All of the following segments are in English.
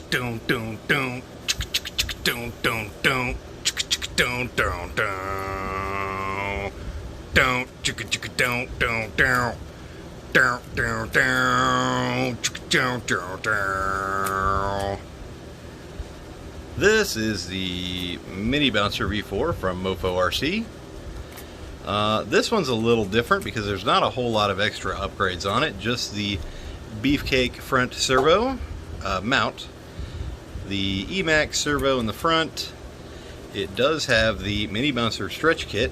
Dun dun dun. Dun dun dun. Dun dun dun. Dun chicka chicka dun dun dun. Dun dun dun. Dun dun dun. This is the Mini Bouncer V4 from Mofo Rc. This one's a little different because there's not a whole lot of extra upgrades on it, just the beefcake front servo mount, the Emax servo in the front. It does have the Mini Bouncer stretch kit,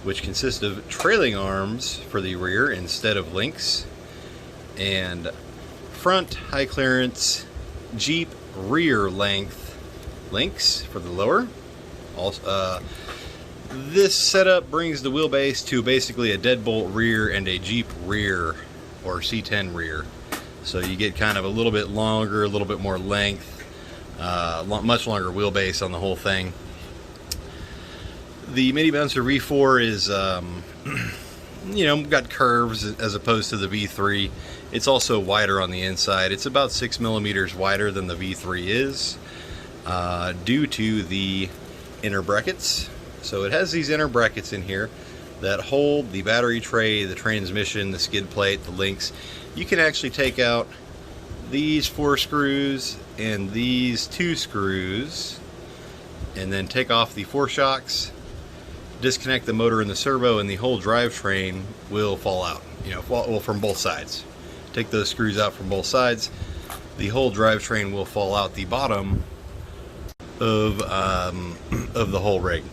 which consists of trailing arms for the rear instead of links, and front high clearance Jeep rear length links for the lower. Also, this setup brings the wheelbase to basically a deadbolt rear and a Jeep rear, or C10 rear. So you get kind of a little bit longer, a little bit more length, much longer wheelbase on the whole thing. The Mini Bouncer V4 is, got curves as opposed to the V3. It's also wider on the inside. It's about 6 millimeters wider than the V3 is, due to the inner brackets. So it has these inner brackets in here that hold the battery tray, the transmission, the skid plate, the links. You can actually take out these 4 screws and these 2 screws and then take off the 4 shocks, disconnect the motor and the servo, and the whole drivetrain will fall out, well, from both sides. Take those screws out from both sides, the whole drivetrain will fall out the bottom of the whole rig.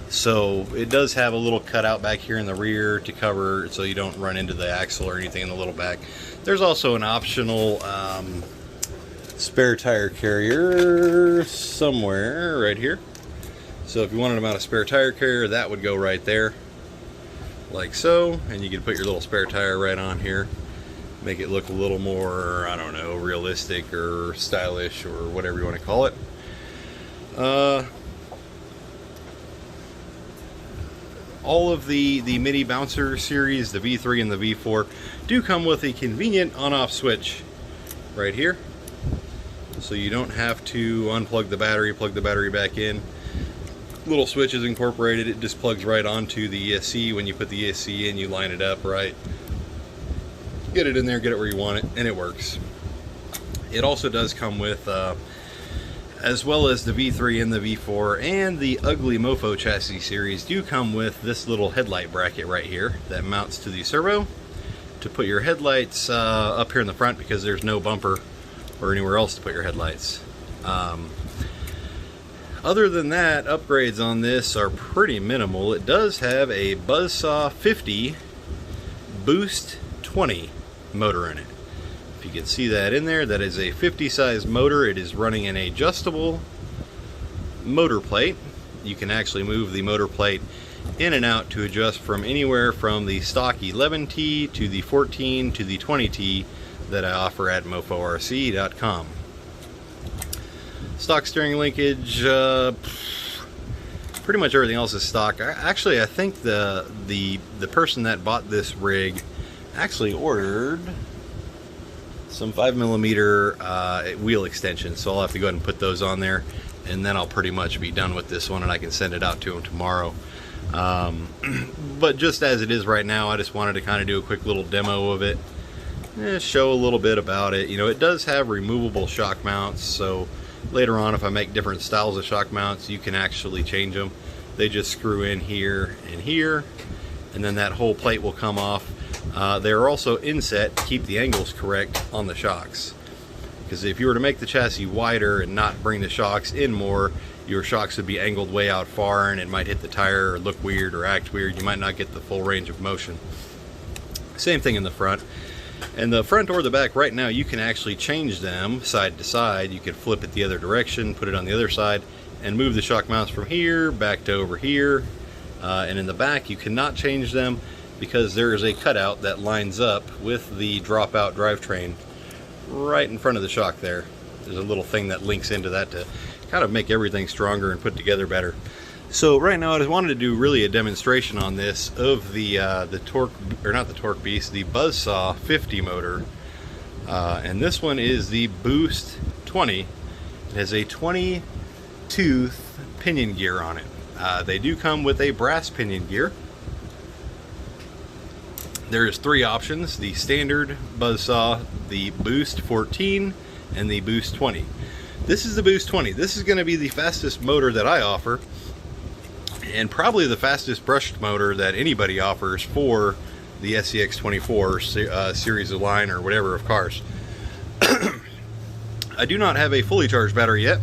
So it does have a little cutout back here in the rear to cover so you don't run into the axle or anything in the little back. There's also an optional spare tire carrier somewhere right here. So if you wanted to mount a spare tire carrier, that would go right there, like so, and you can put your little spare tire right on here. Make it look a little more, I don't know, realistic or stylish or whatever you want to call it. All of the Mini Bouncer series, the V3 and the V4, do come with a convenient on-off switch right here. So you don't have to unplug the battery, plug the battery back in. Little switch is incorporated. It just plugs right onto the ESC. When you put the ESC in, you line it up right. Get it in there, get it where you want it, and it works. It also does come with, as well as the V3 and the V4 and the ugly Mofo chassis series, do come with this little headlight bracket right here that mounts to the servo to put your headlights up here in the front, because there's no bumper or anywhere else to put your headlights. Other than that, upgrades on this are pretty minimal. It does have a Buzzsaw 50 Boost 20 motor in it. If you can see that in there, that is a 50 size motor. It is running an adjustable motor plate. You can actually move the motor plate in and out to adjust from anywhere from the stock 11T to the 14 to the 20T that I offer at moforc.com. Stock steering linkage, pretty much everything else is stock. Actually, I think the person that bought this rig actually ordered some 5mm wheel extensions, so I'll have to go ahead and put those on there, and then I'll pretty much be done with this one and I can send it out to him tomorrow. But just as it is right now, I just wanted to kind of do a quick little demo of it, show a little bit about it. It does have removable shock mounts, so later on, if I make different styles of shock mounts, you can actually change them. They just screw in here and here, and then that whole plate will come off. They are also inset to keep the angles correct on the shocks, because if you were to make the chassis wider and not bring the shocks in more, your shocks would be angled way out far and it might hit the tire or look weird or act weird. You might not get the full range of motion. Same thing in the front. And the front or the back, right now you can actually change them side to side. You can flip it the other direction, put it on the other side, and move the shock mounts from here back to over here. And in the back you cannot change them because there is a cutout that lines up with the dropout drivetrain right in front of the shock there. There's a little thing that links into that to kind of make everything stronger and put together better. So right now I just wanted to do really a demonstration on this of the torque, or not the torque beast, the Buzzsaw 50 motor. And this one is the Boost 20. It has a 20-tooth pinion gear on it. They do come with a brass pinion gear. There's 3 options: the standard Buzzsaw, the Boost 14, and the Boost 20. This is the Boost 20. This is going to be the fastest motor that I offer, and probably the fastest brushed motor that anybody offers for the scx24 series of line or whatever of cars. I do not have a fully charged battery yet,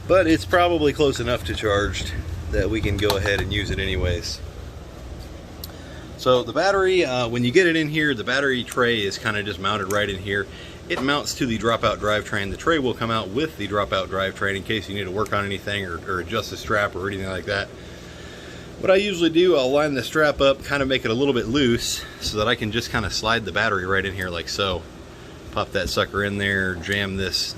but it's probably close enough to charged that we can go ahead and use it anyways. So the battery, when you get it in here, the battery tray is kind of just mounted right in here. It mounts to the dropout drivetrain. The tray will come out with the dropout drivetrain in case you need to work on anything or adjust the strap or anything like that. What I usually do, I'll line the strap up, kind of make it a little bit loose so that I can just kind of slide the battery right in here like so. Pop that sucker in there, jam this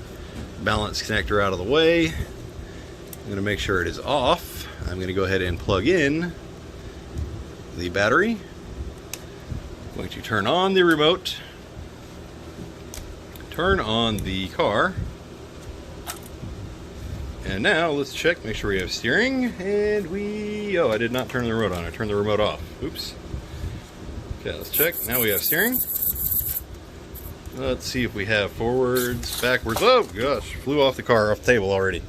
balance connector out of the way. I'm going to make sure it is off. I'm going to go ahead and plug in the battery. I'm going to turn on the remote, turn on the car, and now let's check, make sure we have steering, and oh, I did not turn the remote on, I turned the remote off. Oops. Okay, let's check. Now we have steering. Let's see if we have forwards, backwards. Oh gosh, flew off the table already.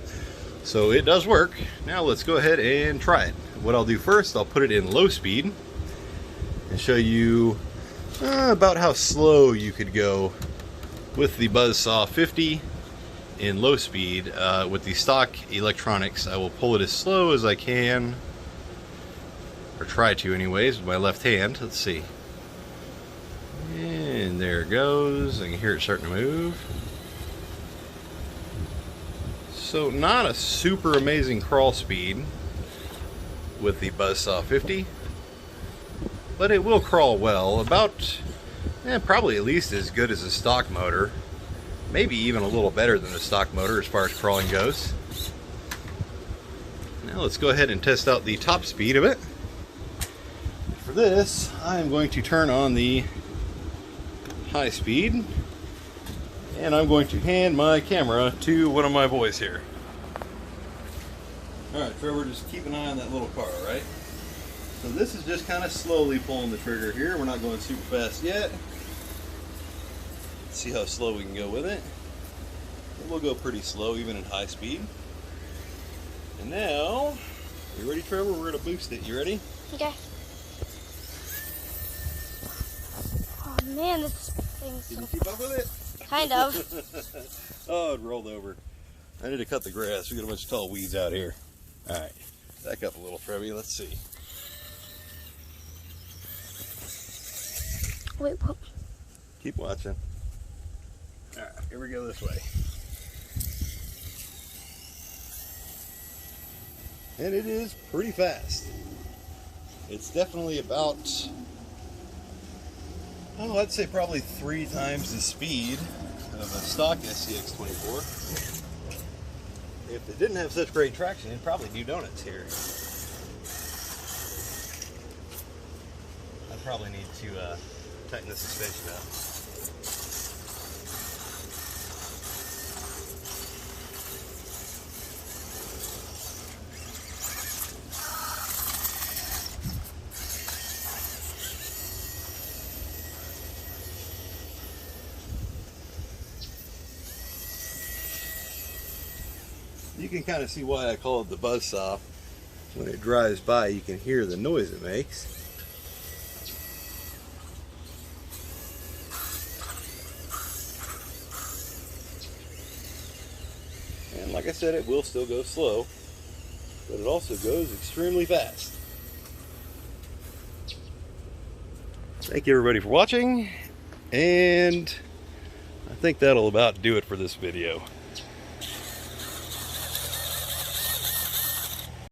So it does work. Now let's go ahead and try it. What I'll do first, I'll put it in low speed and show you about how slow you could go with the Buzzsaw 50 in low speed. With the stock electronics, I will pull it as slow as I can, or try to anyways, with my left hand. Let's see. And there it goes. I can hear it starting to move. So not a super amazing crawl speed with the Buzzsaw 50, but it will crawl well. About, probably at least as good as a stock motor. Maybe even a little better than the stock motor as far as crawling goes. Now let's go ahead and test out the top speed of it. For this, I am going to turn on the high speed, and I'm going to hand my camera to one of my boys here. Alright, Trevor, just keep an eye on that little car, right? So this is just kind of slowly pulling the trigger here. We're not going super fast yet. Let's see how slow we can go with it. We'll go pretty slow even at high speed. And now, you ready, Trevor? We're going to boost it. You ready? Okay. Oh man, this thing's Can you keep up with it? kind of. Oh, it rolled over. I need to cut the grass. We got a bunch of tall weeds out here. Alright, back up a little, Trevi. Let's see. Wait, what? Keep watching. Alright, here we go this way. And it is pretty fast. It's definitely about, oh, I'd say probably 3 times the speed of a stock scx24. If it didn't have such great traction, it'd probably do donuts here. I'd probably need to tighten the suspension up. You can kind of see why I call it the Buzzsaw. When it drives by, you can hear the noise it makes. And like I said, it will still go slow, but it also goes extremely fast. Thank you everybody for watching, and I think that'll about do it for this video.